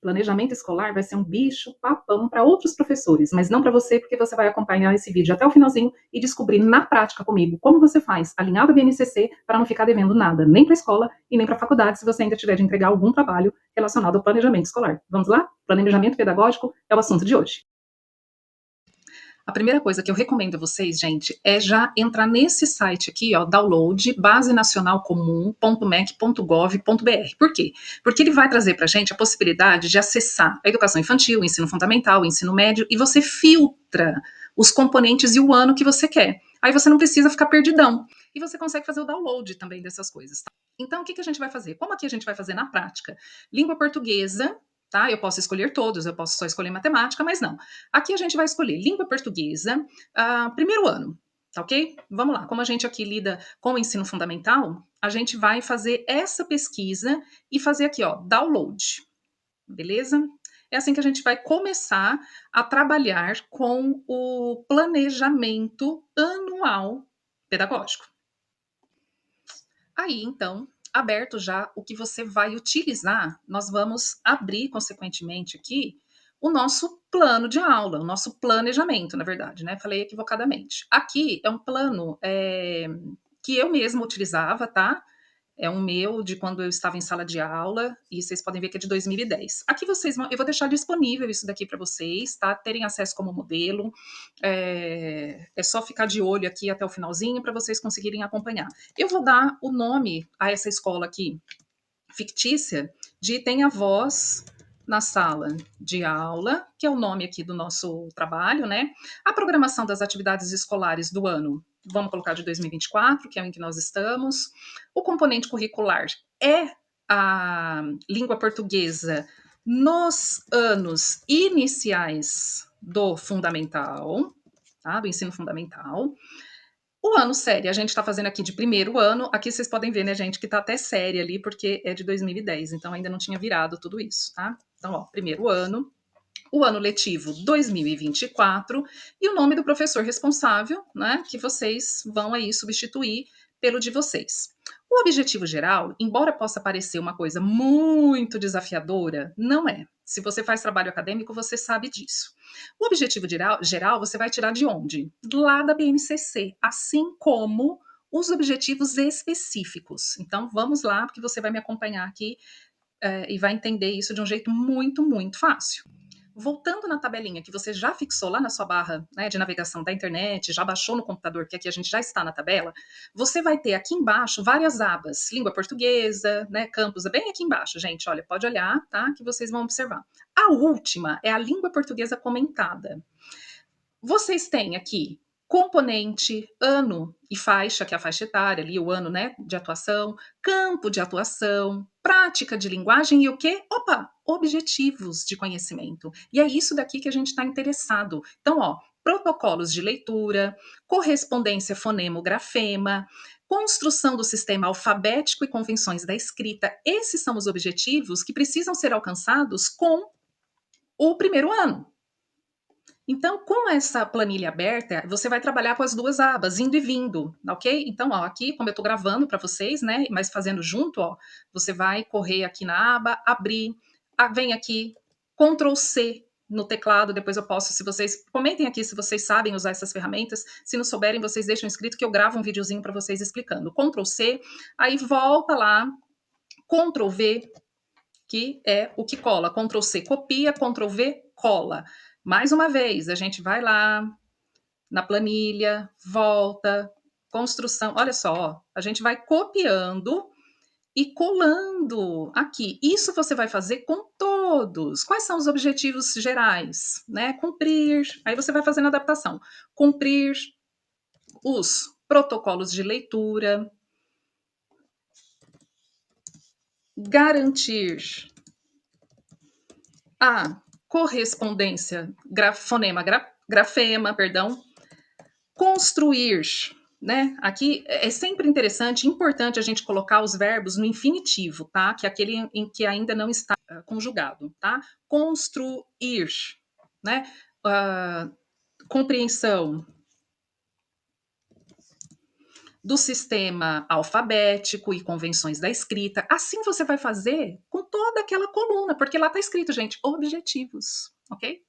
Planejamento escolar vai ser um bicho-papão para outros professores, mas não para você, porque você vai acompanhar esse vídeo até o finalzinho e descobrir na prática comigo como você faz alinhado a BNCC para não ficar devendo nada, nem para a escola e nem para a faculdade, se você ainda tiver de entregar algum trabalho relacionado ao planejamento escolar. Vamos lá? Planejamento pedagógico é o assunto de hoje. A primeira coisa que eu recomendo a vocês, gente, é já entrar nesse site aqui, ó, download basenacionalcomum.mec.gov.br. Por quê? Porque ele vai trazer para a gente a possibilidade de acessar a educação infantil, o ensino fundamental, o ensino médio, e você filtra os componentes e o ano que você quer. Aí você não precisa ficar perdidão. E você consegue fazer o download também dessas coisas. Tá? Então, o que a gente vai fazer? Como aqui a gente vai fazer na prática? Língua portuguesa, tá? Eu posso escolher todos, eu posso só escolher matemática, mas não. Aqui a gente vai escolher língua portuguesa, primeiro ano, tá ok? Vamos lá, como a gente aqui lida com o ensino fundamental, a gente vai fazer essa pesquisa e fazer aqui, ó, download, beleza? É assim que a gente vai começar a trabalhar com o planejamento anual pedagógico. Aí, então, aberto já o que você vai utilizar, nós vamos abrir, consequentemente, aqui o nosso plano de aula, o nosso planejamento, na verdade, né? Falei equivocadamente. Aqui é um plano que eu mesma utilizava, tá? É um meu de quando eu estava em sala de aula, e vocês podem ver que é de 2010. Aqui vocês vão, eu vou deixar disponível isso daqui para vocês, tá? Terem acesso como modelo. É só ficar de olho aqui até o finalzinho para vocês conseguirem acompanhar. Eu vou dar o nome a essa escola aqui, fictícia, de Tem a Voz na Sala de Aula, que é o nome aqui do nosso trabalho, né? A programação das atividades escolares do ano, vamos colocar de 2024, que é o em que nós estamos. O componente curricular é a língua portuguesa nos anos iniciais do fundamental, tá? Do ensino fundamental. O ano série, a gente está fazendo aqui de primeiro ano. Aqui vocês podem ver, né, gente, que tá até série ali, porque é de 2010, então ainda não tinha virado tudo isso, tá? Então, ó, primeiro ano, o ano letivo 2024 e o nome do professor responsável, né, que vocês vão aí substituir pelo de vocês. O objetivo geral, embora possa parecer uma coisa muito desafiadora, não é. Se você faz trabalho acadêmico, você sabe disso. O objetivo geral você vai tirar de onde? Lá da BNCC, assim como os objetivos específicos. Então, vamos lá, porque você vai me acompanhar aqui e vai entender isso de um jeito muito, muito fácil. Voltando na tabelinha que você já fixou lá na sua barra, né, de navegação da internet, já baixou no computador, que aqui a gente já está na tabela, você vai ter aqui embaixo várias abas. Língua portuguesa, né, campus, é bem aqui embaixo, gente. Olha, pode olhar, tá? Que vocês vão observar. A última é a língua portuguesa comentada. Vocês têm aqui componente, ano e faixa, que é a faixa etária, ali o ano, né, de atuação, campo de atuação, prática de linguagem e o quê? Opa, objetivos de conhecimento. E é isso daqui que a gente está interessado. Então, ó, protocolos de leitura, correspondência fonemo-grafema, construção do sistema alfabético e convenções da escrita. Esses são os objetivos que precisam ser alcançados com o primeiro ano. Então, com essa planilha aberta, você vai trabalhar com as duas abas, indo e vindo, ok? Então, ó, aqui, como eu estou gravando para vocês, né, mas fazendo junto, ó, você vai correr aqui na aba, abrir, vem aqui, Ctrl C no teclado, depois eu posso, se vocês, comentem aqui se vocês sabem usar essas ferramentas, se não souberem, vocês deixam escrito que eu gravo um videozinho para vocês explicando. Ctrl C, aí volta lá, Ctrl V, que é o que cola. Ctrl C copia, Ctrl V cola. Mais uma vez, a gente vai lá na planilha, volta, construção. Olha só, ó, a gente vai copiando e colando aqui. Isso você vai fazer com todos. Quais são os objetivos gerais? Né? Cumprir. Aí você vai fazendo adaptação. Cumprir os protocolos de leitura, garantir a correspondência grafema, perdão, construir, né? Aqui é sempre interessante, importante a gente colocar os verbos no infinitivo, tá? Que é aquele em que ainda não está conjugado, tá? Construir, né? Compreensão, do sistema alfabético e convenções da escrita. Assim você vai fazer com toda aquela coluna, porque lá está escrito, gente, objetivos, ok?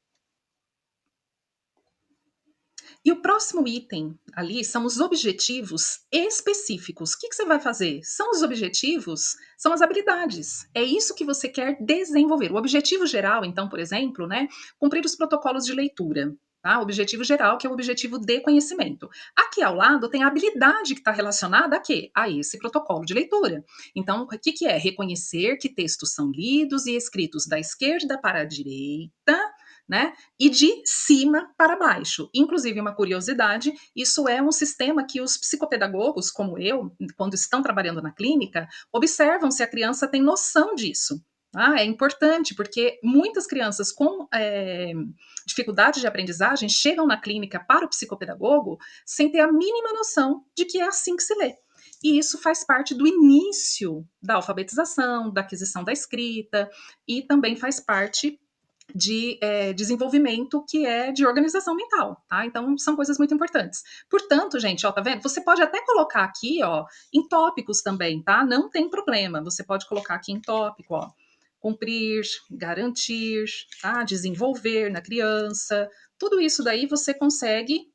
E o próximo item ali são os objetivos específicos. O que você vai fazer? São os objetivos, são as habilidades. É isso que você quer desenvolver. O objetivo geral, então, por exemplo, né, cumprir os protocolos de leitura. Tá? O objetivo geral, que é o objetivo de conhecimento. Aqui ao lado tem a habilidade que está relacionada a quê? A esse protocolo de leitura. Então, o que é? Reconhecer que textos são lidos e escritos da esquerda para a direita, né? E de cima para baixo. Inclusive, uma curiosidade: isso é um sistema que os psicopedagogos, como eu, quando estão trabalhando na clínica, observam se a criança tem noção disso. É importante, porque muitas crianças com dificuldade de aprendizagem chegam na clínica para o psicopedagogo sem ter a mínima noção de que é assim que se lê. E isso faz parte do início da alfabetização, da aquisição da escrita, e também faz parte de desenvolvimento que é de organização mental, tá? Então são coisas muito importantes. Portanto, gente, ó, tá vendo? Você pode até colocar aqui, ó, em tópicos também, tá? Não tem problema. Você pode colocar aqui em tópico, ó, cumprir, garantir, tá? Desenvolver na criança. Tudo isso daí você consegue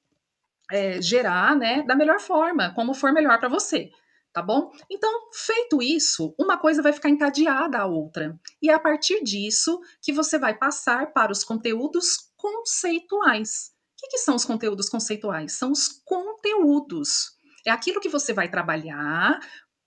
gerar, né, da melhor forma, como for melhor para você, tá bom? Então, feito isso, uma coisa vai ficar encadeada à outra. E é a partir disso que você vai passar para os conteúdos conceituais. O que são os conteúdos conceituais? São os conteúdos. É aquilo que você vai trabalhar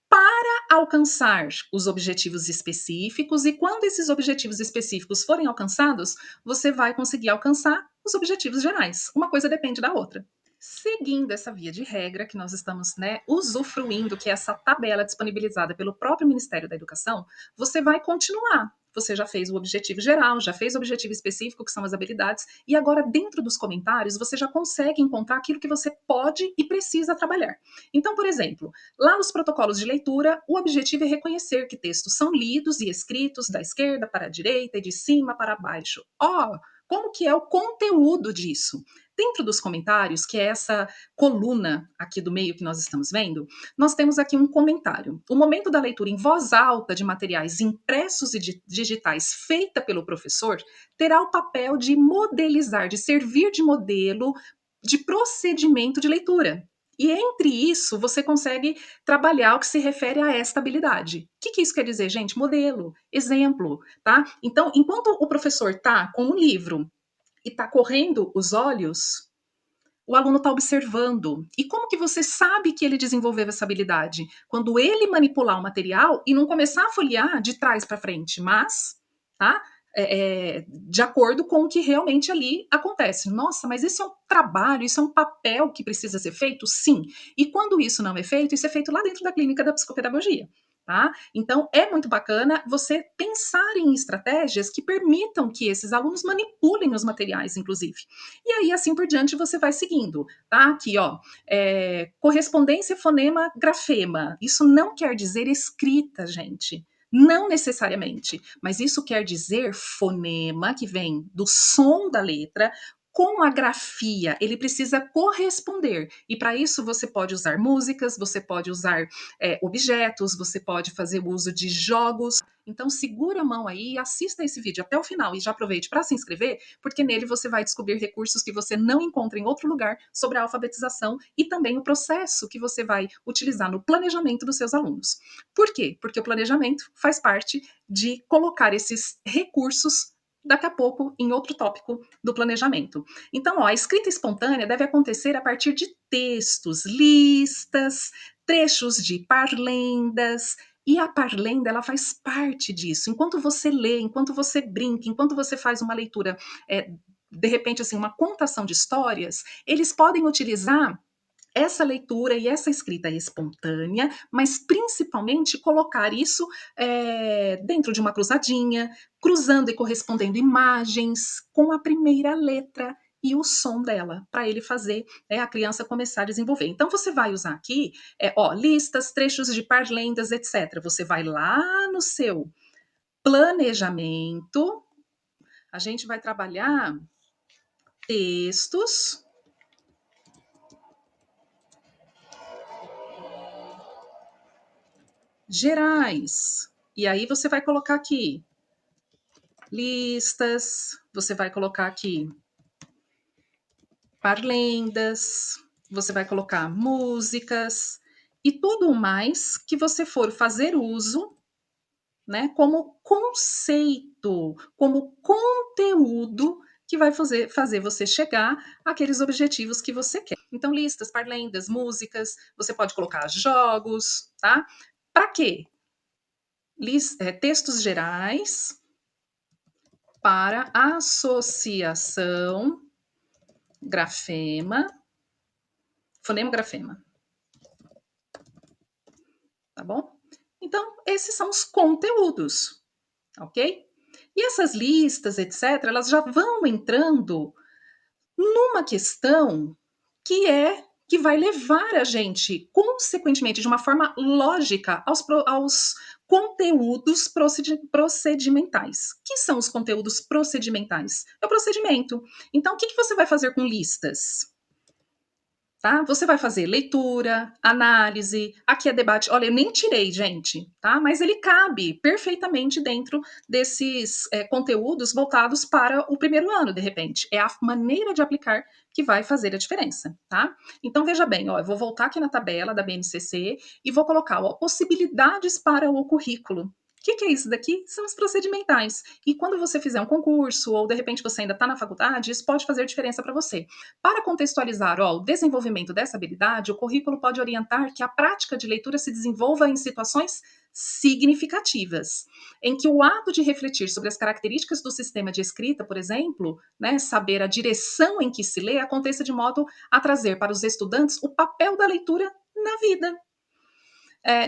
para alcançar os objetivos específicos, e quando esses objetivos específicos forem alcançados, você vai conseguir alcançar os objetivos gerais. Uma coisa depende da outra. Seguindo essa via de regra que nós estamos, né, usufruindo, que é essa tabela disponibilizada pelo próprio Ministério da Educação, você vai continuar. Você já fez o objetivo geral, já fez o objetivo específico, que são as habilidades, e agora dentro dos comentários você já consegue encontrar aquilo que você pode e precisa trabalhar. Então, por exemplo, lá nos protocolos de leitura, o objetivo é reconhecer que textos são lidos e escritos da esquerda para a direita e de cima para baixo. Como que é o conteúdo disso? Dentro dos comentários, que é essa coluna aqui do meio que nós estamos vendo, nós temos aqui um comentário. O momento da leitura em voz alta de materiais impressos e digitais feita pelo professor terá o papel de modelizar, de servir de modelo de procedimento de leitura. E entre isso, você consegue trabalhar o que se refere a esta habilidade. O que isso quer dizer, gente? Modelo, exemplo, tá? Então, enquanto o professor está com um livro e está correndo os olhos, o aluno está observando. E como que você sabe que ele desenvolveu essa habilidade? Quando ele manipular o material e não começar a folhear de trás para frente, mas, tá? De acordo com o que realmente ali acontece. Nossa, mas isso é um trabalho, isso é um papel que precisa ser feito? Sim. E quando isso não é feito, isso é feito lá dentro da clínica da psicopedagogia. Tá? Então, é muito bacana você pensar em estratégias que permitam que esses alunos manipulem os materiais, inclusive. E aí, assim por diante, você vai seguindo, tá? Aqui, ó, correspondência fonema-grafema. Isso não quer dizer escrita, gente. Não necessariamente, mas isso quer dizer fonema, que vem do som da letra, com a grafia, ele precisa corresponder. E para isso você pode usar músicas, você pode usar objetos, você pode fazer uso de jogos. Então segura a mão aí e assista esse vídeo até o final e já aproveite para se inscrever, porque nele você vai descobrir recursos que você não encontra em outro lugar sobre a alfabetização e também o processo que você vai utilizar no planejamento dos seus alunos. Por quê? Porque o planejamento faz parte de colocar esses recursos daqui a pouco em outro tópico do planejamento. Então, ó, a escrita espontânea deve acontecer a partir de textos, listas, trechos de parlendas, e a parlenda, ela faz parte disso. Enquanto você lê, enquanto você brinca, enquanto você faz uma leitura, de repente, assim, uma contação de histórias, eles podem utilizar essa leitura e essa escrita espontânea, mas principalmente colocar isso dentro de uma cruzadinha, cruzando e correspondendo imagens com a primeira letra e o som dela, para ele fazer a criança começar a desenvolver. Então, você vai usar aqui, listas, trechos de parlendas, etc. Você vai lá no seu planejamento, a gente vai trabalhar textos gerais. E aí você vai colocar aqui listas, você vai colocar aqui parlendas, você vai colocar músicas e tudo mais que você for fazer uso, né, como conceito, como conteúdo que vai fazer você chegar àqueles objetivos que você quer. Então, listas, parlendas, músicas, você pode colocar jogos, tá? Para quê? Textos gerais para associação, grafema, fonema grafema, tá bom? Então, esses são os conteúdos, ok? E essas listas, etc., elas já vão entrando numa questão que vai levar a gente, consequentemente, de uma forma lógica, aos conteúdos procedimentais. Que são os conteúdos procedimentais? É o procedimento. Então, o que você vai fazer com listas? Tá? Você vai fazer leitura, análise, aqui é debate. Olha, eu nem tirei, gente, tá? Mas ele cabe perfeitamente dentro desses conteúdos voltados para o primeiro ano, de repente. É a maneira de aplicar que vai fazer a diferença, tá? Então, veja bem, ó, eu vou voltar aqui na tabela da BNCC e vou colocar ó, possibilidades para o currículo. O que é isso daqui? São os procedimentais. E quando você fizer um concurso, ou de repente você ainda está na faculdade, isso pode fazer diferença para você. Para contextualizar ó, o desenvolvimento dessa habilidade, o currículo pode orientar que a prática de leitura se desenvolva em situações significativas, em que o ato de refletir sobre as características do sistema de escrita, por exemplo, né, saber a direção em que se lê, aconteça de modo a trazer para os estudantes o papel da leitura na vida.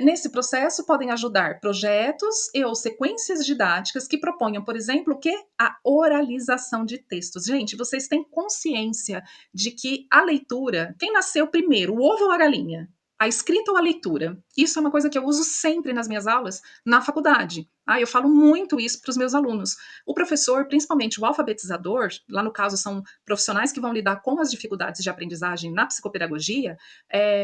Nesse processo, podem ajudar projetos e ou sequências didáticas que proponham, por exemplo, o que? A oralização de textos. Gente, vocês têm consciência de que a leitura, quem nasceu primeiro, o ovo ou a galinha? A escrita ou a leitura? Isso é uma coisa que eu uso sempre nas minhas aulas na faculdade. Eu falo muito isso para os meus alunos. O professor, principalmente o alfabetizador, lá no caso são profissionais que vão lidar com as dificuldades de aprendizagem na psicopedagogia,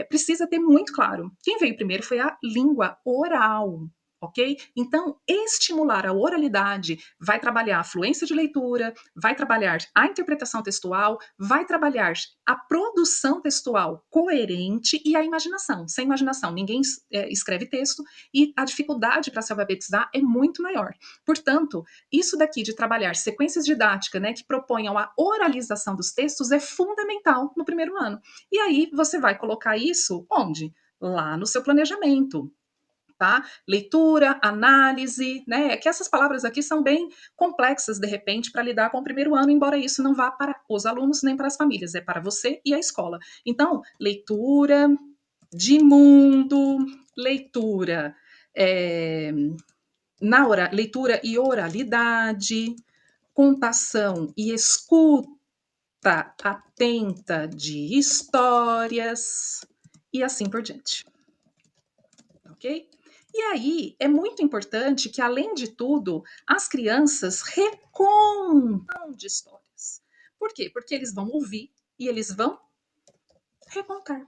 precisa ter muito claro. Quem veio primeiro foi a língua oral. Ok? Então, estimular a oralidade vai trabalhar a fluência de leitura, vai trabalhar a interpretação textual, vai trabalhar a produção textual coerente e a imaginação. Sem imaginação, ninguém escreve texto e a dificuldade para se alfabetizar é muito maior. Portanto, isso daqui de trabalhar sequências didáticas, né, que proponham a oralização dos textos é fundamental no primeiro ano. E aí você vai colocar isso onde? Lá no seu planejamento. Tá? Leitura, análise, né? É que essas palavras aqui são bem complexas, de repente, para lidar com o primeiro ano, embora isso não vá para os alunos nem para as famílias, é para você e a escola. Então, leitura de mundo, leitura, leitura e oralidade, contação e escuta atenta de histórias e assim por diante, ok? E aí é muito importante que, além de tudo, as crianças recontam de histórias. Por quê? Porque eles vão ouvir e eles vão recontar.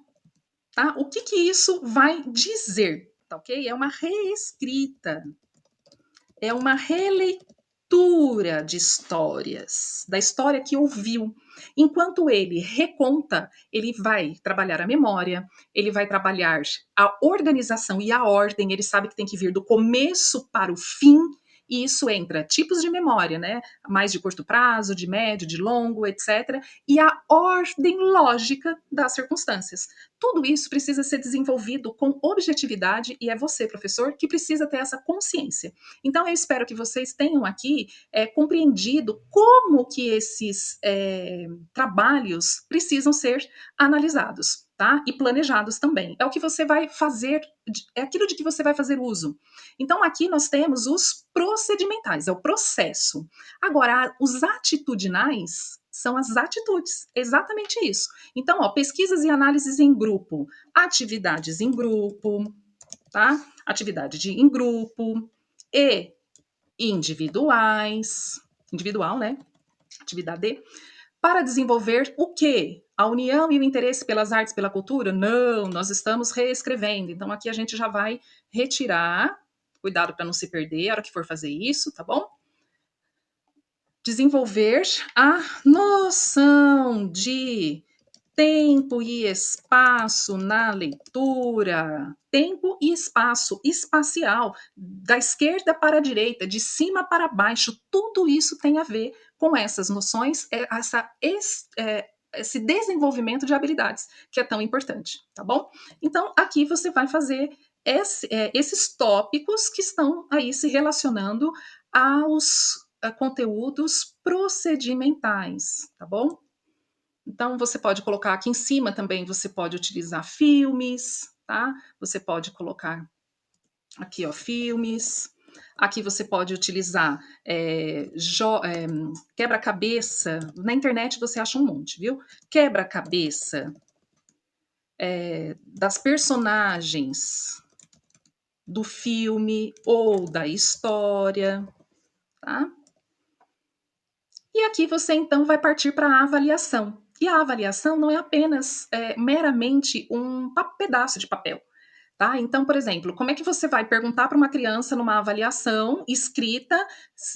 Tá? O que isso vai dizer? Tá, ok? É uma reescrita, é uma releitura de histórias, da história que ouviu. Enquanto ele reconta, ele vai trabalhar a memória, ele vai trabalhar a organização e a ordem, ele sabe que tem que vir do começo para o fim, e isso entra tipos de memória, né? Mais de curto prazo, de médio, de longo, etc. E a ordem lógica das circunstâncias. Tudo isso precisa ser desenvolvido com objetividade e é você, professor, que precisa ter essa consciência. Então, eu espero que vocês tenham aqui compreendido como que esses trabalhos precisam ser analisados, tá? E planejados também. É o que você vai fazer, é aquilo de que você vai fazer uso. Então, aqui nós temos os procedimentais, é o processo. Agora, os atitudinais são as atitudes, exatamente isso. Então, ó, pesquisas e análises em grupo, atividades em grupo, tá? Em grupo e individuais, individual, né? Atividade Para desenvolver o quê? A união e o interesse pelas artes, pela cultura? Não, nós estamos reescrevendo. Então, aqui a gente já vai retirar, cuidado para não se perder a hora que for fazer isso, tá bom? Desenvolver a noção de tempo e espaço na leitura. Tempo e espaço, espacial, da esquerda para a direita, de cima para baixo, tudo isso tem a ver com essas noções, esse desenvolvimento de habilidades, que é tão importante, tá bom? Então, aqui você vai fazer esses tópicos que estão aí se relacionando aos conteúdos procedimentais, tá bom? Então, você pode colocar aqui em cima também, você pode utilizar filmes, tá? Você pode colocar aqui, ó, filmes. Aqui você pode utilizar quebra-cabeça. Na internet você acha um monte, viu? Quebra-cabeça das personagens do filme ou da história, tá? E aqui você então vai partir para a avaliação. E a avaliação não é apenas meramente um pedaço de papel. Tá? Então, por exemplo, como é que você vai perguntar para uma criança numa avaliação escrita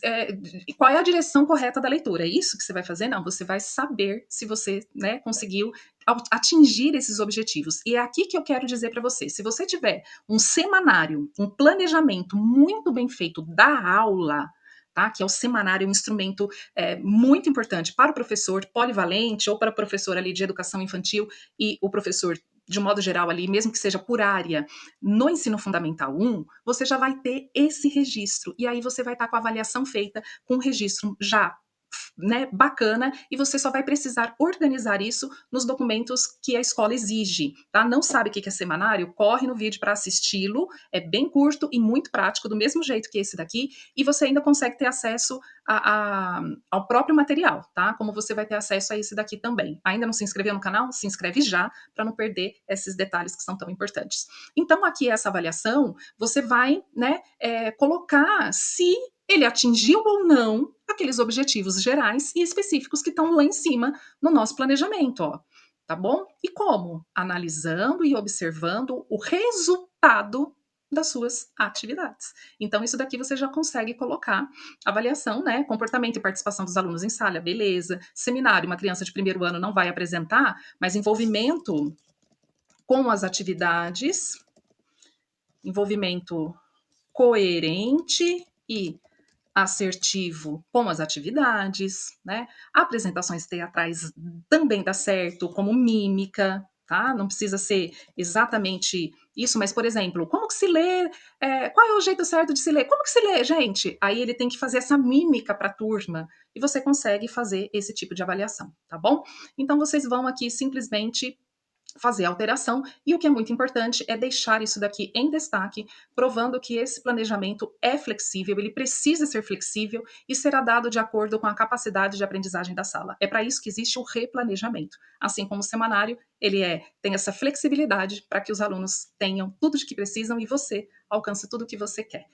é, qual é a direção correta da leitura? É isso que você vai fazer? Não, você vai saber se você, né, conseguiu atingir esses objetivos. E é aqui que eu quero dizer para você: se você tiver um semanário, um planejamento muito bem feito da aula, tá? Que é o semanário, um instrumento muito importante para o professor polivalente ou para o professor ali de educação infantil e o professor de um modo geral ali, mesmo que seja por área, no ensino fundamental 1, você já vai ter esse registro. E aí você vai estar com a avaliação feita com um registro já, né, bacana, e você só vai precisar organizar isso nos documentos que a escola exige, tá? Não sabe o que é semanário? Corre no vídeo para assisti-lo, é bem curto e muito prático, do mesmo jeito que esse daqui, e você ainda consegue ter acesso ao próprio material, tá? Como você vai ter acesso a esse daqui também. Ainda não se inscreveu no canal? Se inscreve já, para não perder esses detalhes que são tão importantes. Então, aqui essa avaliação, você vai, né, colocar se ele atingiu ou não aqueles objetivos gerais e específicos que estão lá em cima no nosso planejamento, ó. Tá bom? E como? Analisando e observando o resultado das suas atividades. Então, isso daqui você já consegue colocar avaliação, né? Comportamento e participação dos alunos em sala, beleza. Seminário, uma criança de primeiro ano não vai apresentar, mas envolvimento com as atividades, envolvimento coerente e assertivo com as atividades, né? Apresentações teatrais também dá certo, como mímica, tá? Não precisa ser exatamente isso, mas, por exemplo, como que se lê? Qual é o jeito certo de se ler? Como que se lê, gente? Aí ele tem que fazer essa mímica para a turma e você consegue fazer esse tipo de avaliação, tá bom? Então, vocês vão aqui simplesmente fazer a alteração, e o que é muito importante é deixar isso daqui em destaque, provando que esse planejamento é flexível, ele precisa ser flexível e será dado de acordo com a capacidade de aprendizagem da sala. É para isso que existe o replanejamento. Assim como o semanário, ele tem essa flexibilidade para que os alunos tenham tudo de que precisam e você alcance tudo o que você quer.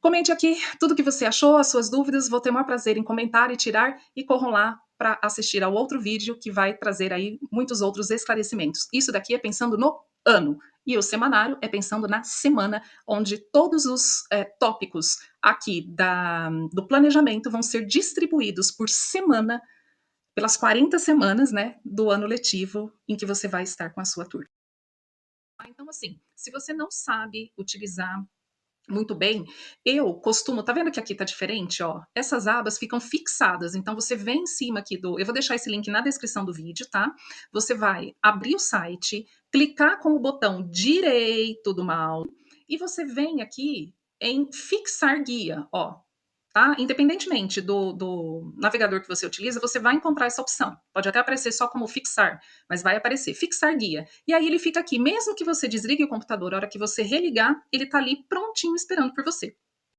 Comente aqui tudo o que você achou, as suas dúvidas, vou ter o maior prazer em comentar e tirar, e corram lá para assistir ao outro vídeo que vai trazer aí muitos outros esclarecimentos. Isso daqui é pensando no ano, e o semanário é pensando na semana, onde todos os tópicos aqui do planejamento vão ser distribuídos por semana, pelas 40 semanas, né, do ano letivo em que você vai estar com a sua turma. Então, assim, se você não sabe utilizar muito bem, eu costumo, tá vendo que aqui tá diferente, ó? Essas abas ficam fixadas, então você vem em cima aqui eu vou deixar esse link na descrição do vídeo, tá? Você vai abrir o site, clicar com o botão direito do mouse e você vem aqui em fixar guia, ó. Tá? Independentemente do navegador que você utiliza, você vai encontrar essa opção. Pode até aparecer só como fixar, mas vai aparecer fixar guia. E aí ele fica aqui, mesmo que você desligue o computador, a hora que você religar, ele está ali prontinho esperando por você.